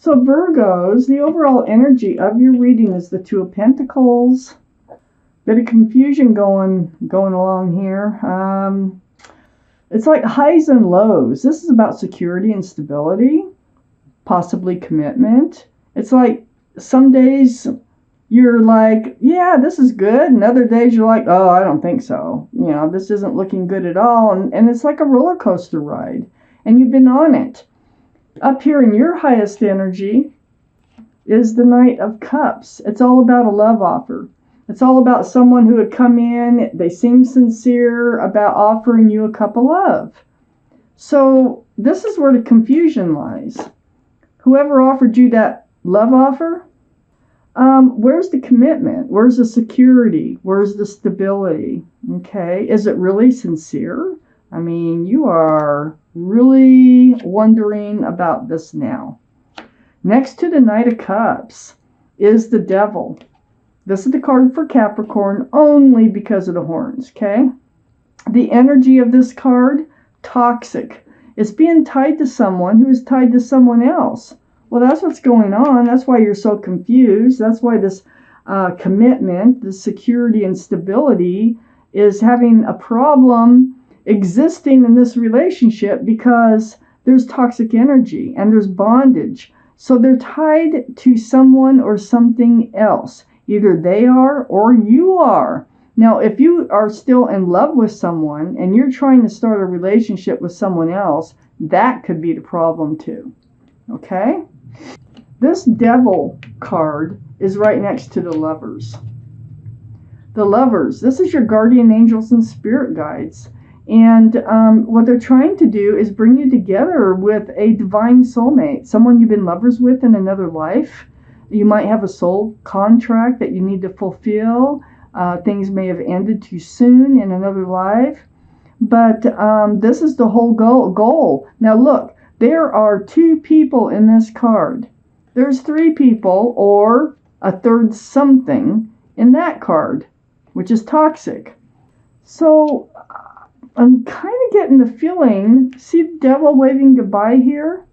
So Virgos, the overall energy of your reading is the Two of Pentacles. Bit of confusion going along here. It's like highs and lows. This is about security and stability, possibly commitment. It's like some days you're like, yeah, this is good. And other days you're like, oh, I don't think so. You know, this isn't looking good at all. And it's like a roller coaster ride. And you've been on it. Up here in your highest energy is the Knight of Cups. It's all about a love offer. It's all about someone who had come in, they seem sincere about offering you a cup of love. So this is where the confusion lies. Whoever offered you that love offer, where's the commitment? Where's the security? Where's the stability? Okay, is it really sincere? I mean, you are really wondering about this now. Next to the Knight of Cups is the Devil. This is the card for Capricorn only because of the horns, okay? The energy of this card, toxic. It's being tied to someone who is tied to someone else. Well, that's what's going on. That's why you're so confused. That's why this commitment, the security and stability is having a problem existing in this relationship because there's toxic energy and there's bondage. So they're tied to someone or something else. Either they are or you are. Now, if you are still in love with someone and you're trying to start a relationship with someone else, that could be the problem too. Okay? This Devil card is right next to the Lovers. The Lovers, this is your guardian angels and spirit guides. And what they're trying to do is bring you together with a divine soulmate, someone you've been lovers with in another life. You might have a soul contract that you need to fulfill. Things may have ended too soon in another life. But this is the whole goal. Now look, there are two people in this card. There's three people or a third something in that card, which is toxic. So I'm kind of getting the feeling, see the Devil waving goodbye here?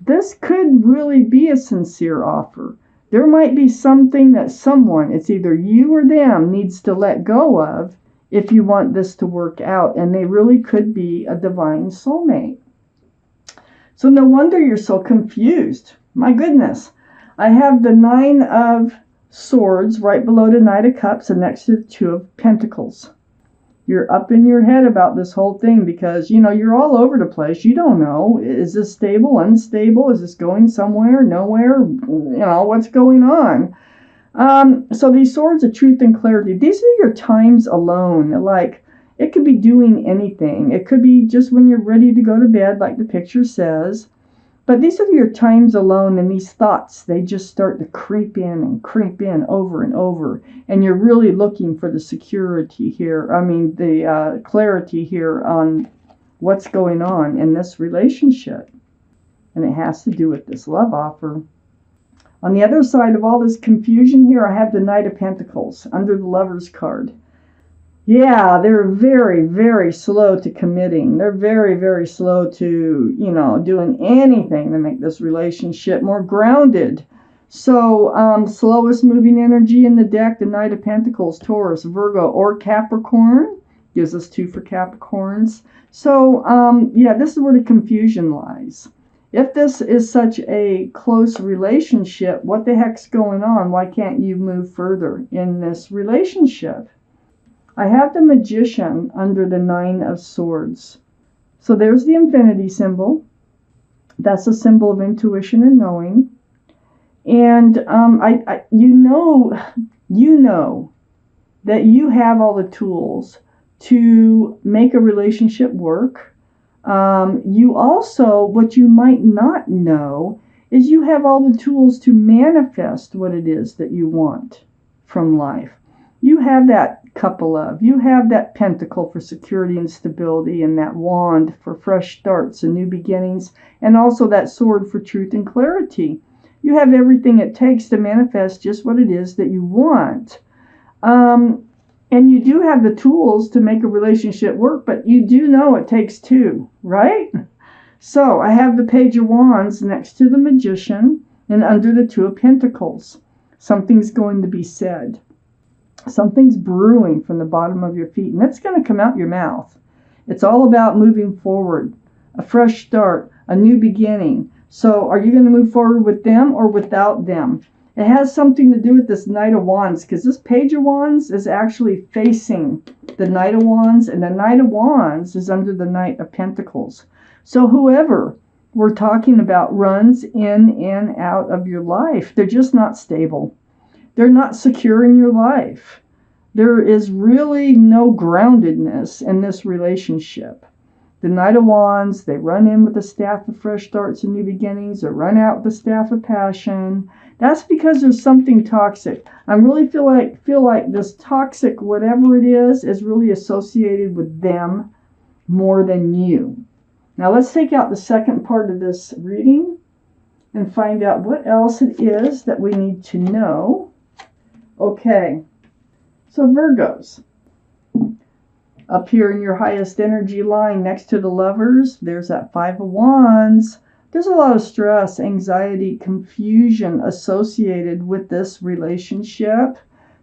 This could really be a sincere offer. There might be something that someone, it's either you or them, needs to let go of if you want this to work out. And they really could be a divine soulmate. So no wonder you're so confused. My goodness. I have the Nine of Swords right below the Knight of Cups and next to the Two of Pentacles. You're up in your head about this whole thing because, you know, you're all over the place. You don't know. Is this stable, unstable? Is this going somewhere, nowhere? You know, what's going on? So these swords of truth and clarity, these are your times alone. Like, it could be doing anything. It could be just when you're ready to go to bed, like the picture says. But these are your times alone, and these thoughts, they just start to creep in over and over. And you're really looking for the security here. I mean, the clarity here on what's going on in this relationship. And it has to do with this love offer. On the other side of all this confusion here, I have the Knight of Pentacles under the Lover's card. Yeah, they're very, very slow to committing. They're very, very slow to, you know, doing anything to make this relationship more grounded. So, slowest moving energy in the deck, the Knight of Pentacles, Taurus, Virgo, or Capricorn. Gives us 2 for Capricorns. So, yeah, this is where the confusion lies. If this is such a close relationship, what the heck's going on? Why can't you move further in this relationship? I have the Magician under the Nine of Swords. So there's the infinity symbol. That's a symbol of intuition and knowing. And you know that you have all the tools to make a relationship work. You also, what you might not know, is you have all the tools to manifest what it is that you want from life. You have that cup of love. You have that pentacle for security and stability, and that wand for fresh starts and new beginnings, and also that sword for truth and clarity. You have everything it takes to manifest just what it is that you want. And you do have the tools to make a relationship work, but you do know it takes two, right? So I have the Page of Wands next to the Magician. And under the Two of Pentacles, something's going to be said. Something's brewing from the bottom of your feet, and it's going to come out your mouth. It's all about moving forward, a fresh start, a new beginning. So are you going to move forward with them or without them? It has something to do with this Knight of Wands, because this Page of Wands is actually facing the Knight of Wands, and the Knight of Wands is under the Knight of Pentacles. So whoever we're talking about runs in and out of your life. They're just not stable. They're not secure in your life. There is really no groundedness in this relationship. The Knight of Wands, they run in with the Staff of Fresh Starts and New Beginnings, or run out with the Staff of Passion. That's because there's something toxic. I really feel like this toxic, whatever it is really associated with them more than you. Now let's take out the second part of this reading and find out what else it is that we need to know. Okay, so Virgos, up here in your highest energy line next to the Lovers, there's that Five of Wands. There's a lot of stress, anxiety, confusion associated with this relationship.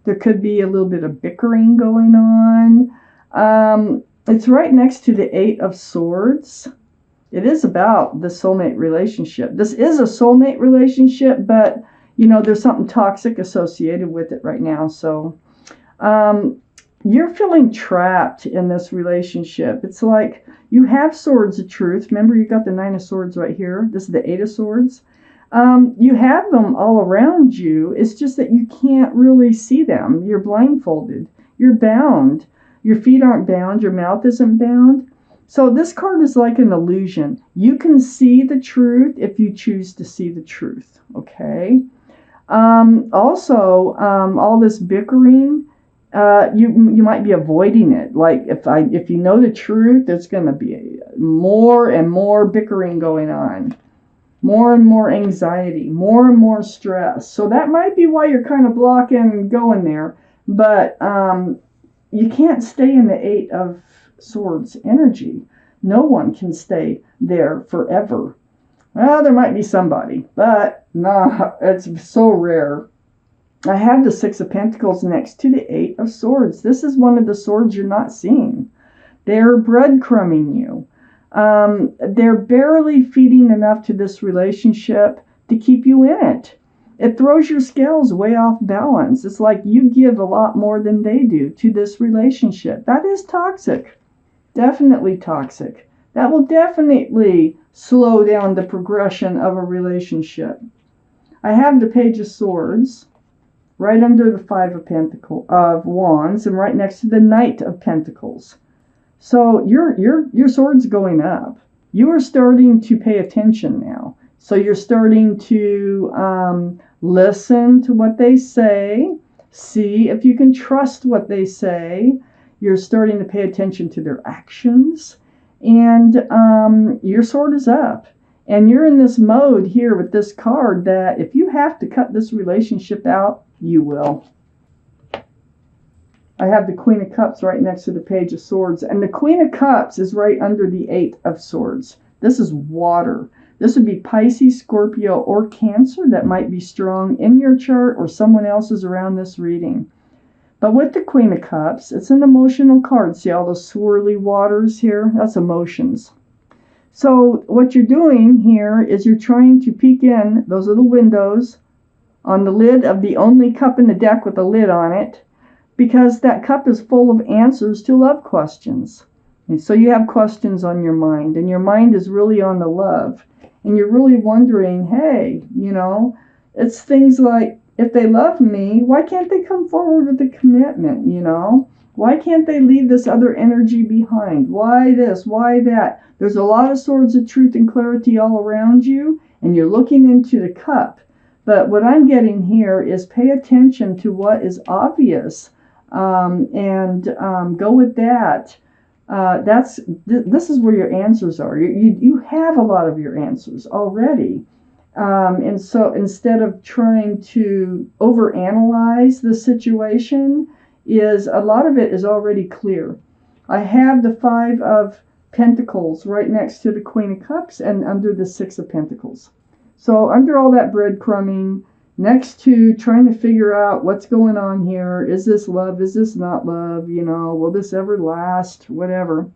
There could be a little bit of bickering going on. It's right next to the Eight of Swords. It is about the soulmate relationship. This is a soulmate relationship, but you know, there's something toxic associated with it right now. So you're feeling trapped in this relationship. It's like you have swords of truth. Remember, you got the Nine of Swords right here. This is the Eight of Swords. You have them all around you. It's just that you can't really see them. You're blindfolded. You're bound. Your feet aren't bound. Your mouth isn't bound. So this card is like an illusion. You can see the truth if you choose to see the truth. Okay. Also, all this bickering, you might be avoiding it. Like if you know the truth, there's going to be more and more bickering going on, more and more anxiety, more and more stress. So that might be why you're kind of blocking going there. But you can't stay in the Eight of Swords energy. No one can stay there forever. Well, there might be somebody, but nah, it's so rare. I have the Six of Pentacles next to the Eight of Swords. This is one of the swords you're not seeing. They're breadcrumbing you. They're barely feeding enough to this relationship to keep you in it. It throws your scales way off balance. It's like you give a lot more than they do to this relationship. That is toxic. Definitely toxic. That will definitely slow down the progression of a relationship. I have the Page of Swords right under the Five of Wands and right next to the Knight of Pentacles. So your sword's going up. You are starting to pay attention now. So you're starting to listen to what they say, see if you can trust what they say. You're starting to pay attention to their actions, and your sword is up. And you're in this mode here with this card that if you have to cut this relationship out, you will. I have the Queen of Cups right next to the Page of Swords, and the Queen of Cups is right under the Eight of Swords. This is water. This would be Pisces, Scorpio, or Cancer that might be strong in your chart or someone else's around this reading. But with the Queen of Cups, it's an emotional card. See all those swirly waters here? That's emotions. So what you're doing here is you're trying to peek in those little windows on the lid of the only cup in the deck with a lid on it, because that cup is full of answers to love questions. And so you have questions on your mind, and your mind is really on the love. And you're really wondering, hey, you know, it's things like, if they love me, why can't they come forward with a commitment, you know? Why can't they leave this other energy behind? Why this? Why that? There's a lot of swords of truth and clarity all around you, and you're looking into the cup. But what I'm getting here is pay attention to what is obvious, and go with that. This is where your answers are. You have a lot of your answers already. And so instead of trying to overanalyze the situation, a lot of it is already clear. I have the Five of Pentacles right next to the Queen of Cups and under the Six of Pentacles. So under all that breadcrumbing, next to trying to figure out what's going on here, is this love, is this not love, will this ever last, whatever.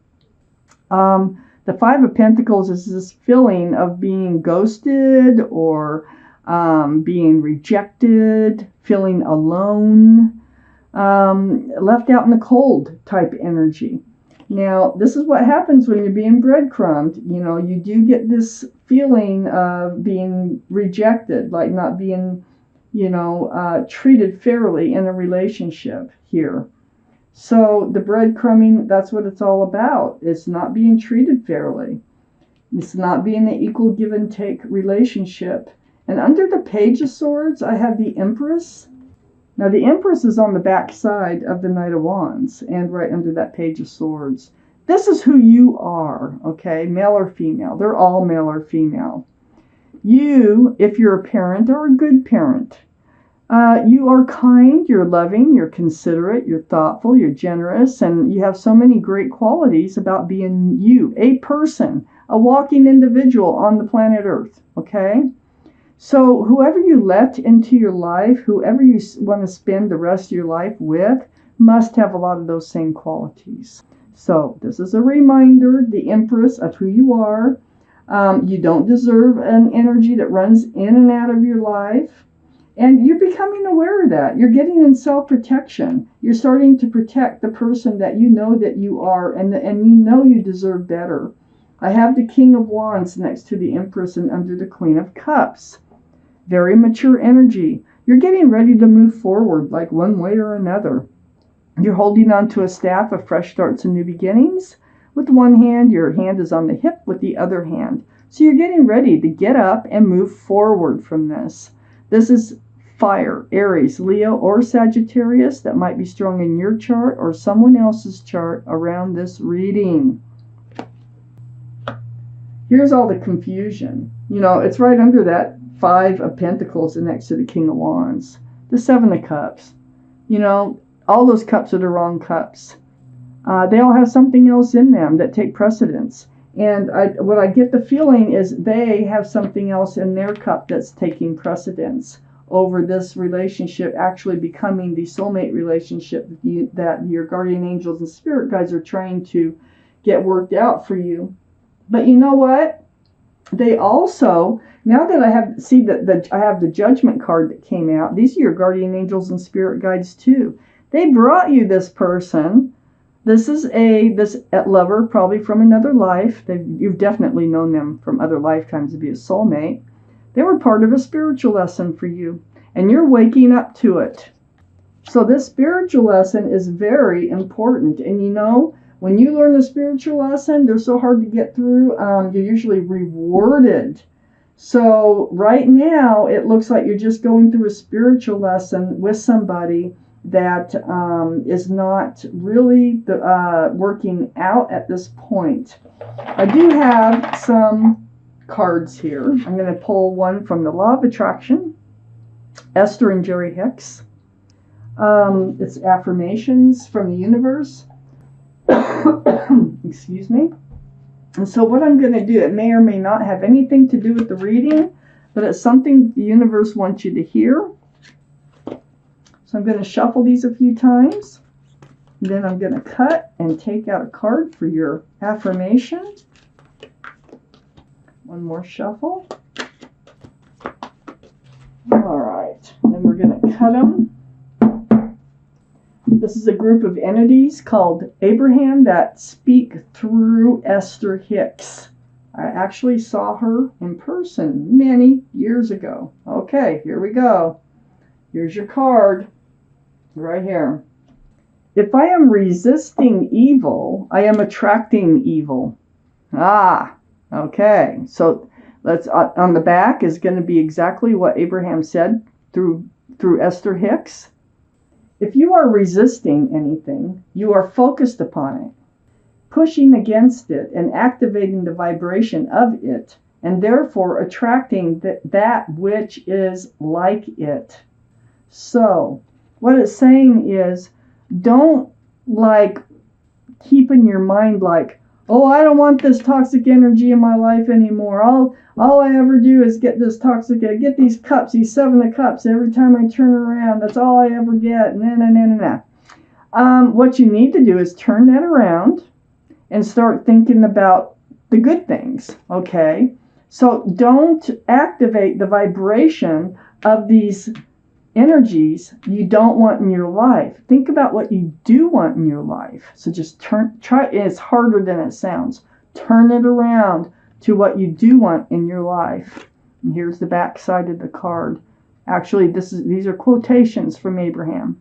The Five of Pentacles is this feeling of being ghosted or being rejected, feeling alone, left out in the cold type energy. Now, this is what happens when you're being breadcrumbed. You do get this feeling of being rejected, like not being, treated fairly in a relationship here. So the breadcrumbing, that's what it's all about. It's not being treated fairly. It's not being an equal give and take relationship. And under the Page of Swords, I have the Empress. Now, the Empress is on the back side of the Knight of Wands and right under that Page of Swords. This is who you are, okay? Male or female. They're all male or female. You, if you're a parent, are a good parent. You are kind, you're loving, you're considerate, you're thoughtful, you're generous, and you have so many great qualities about being you, a person, a walking individual on the planet Earth, okay? So whoever you let into your life, whoever you want to spend the rest of your life with, must have a lot of those same qualities. So this is a reminder, the Empress, of who you are. You don't deserve an energy that runs in and out of your life. And you're becoming aware of that. You're getting in self-protection. You're starting to protect the person that you know that you are, and you know you deserve better. I have the King of Wands next to the Empress and under the Queen of Cups. Very mature energy. You're getting ready to move forward, like one way or another. You're holding on to a staff of fresh starts and new beginnings. With one hand, your hand is on the hip with the other hand. So you're getting ready to get up and move forward from this. This is fire, Aries, Leo, or Sagittarius that might be strong in your chart or someone else's chart around this reading. Here's all the confusion. It's right under that Five of Pentacles and next to the King of Wands. The Seven of Cups. All those cups are the wrong cups. They all have something else in them that take precedence. And what I get the feeling is they have something else in their cup that's taking precedence over this relationship actually becoming the soulmate relationship that your guardian angels and spirit guides are trying to get worked out for you. But you know what? They also, now that I have the Judgment card that came out, these are your guardian angels and spirit guides too. They brought you this person. This is this lover, probably from another life. You've definitely known them from other lifetimes to be a soulmate. They were part of a spiritual lesson for you, and you're waking up to it. So this spiritual lesson is very important. And when you learn a spiritual lesson, they're so hard to get through. You're usually rewarded. So right now, it looks like you're just going through a spiritual lesson with somebody that is not really working out at this point. I do have some cards here. I'm going to pull one from the Law of Attraction, Esther and Jerry Hicks. It's affirmations from the universe. Excuse me. And so what I'm going to do, it may or may not have anything to do with the reading, but it's something the universe wants you to hear. So I'm going to shuffle these a few times. And then I'm going to cut and take out a card for your affirmation. One more shuffle. All right. Then we're going to cut them. This is a group of entities called Abraham that speak through Esther Hicks. I actually saw her in person many years ago. Okay, here we go. Here's your card. Right here. If I am resisting evil, I am attracting evil. Okay. So let's on the back is going to be exactly what Abraham said through Esther Hicks. If you are resisting anything, you are focused upon it, pushing against it and activating the vibration of it, and therefore attracting that which is like it. So what it's saying is, don't keep in your mind Oh, I don't want this toxic energy in my life anymore. All I ever do is get this toxic. I get these cups, these 7 of Cups every time I turn around. That's all I ever get. What you need to do is turn that around and start thinking about the good things. Okay, so don't activate the vibration of these energies you don't want in your life. Think about what you do want in your life. So just try, it's harder than it sounds. Turn it around to what you do want in your life. And here's the back side of the card. Actually, these are quotations from Abraham.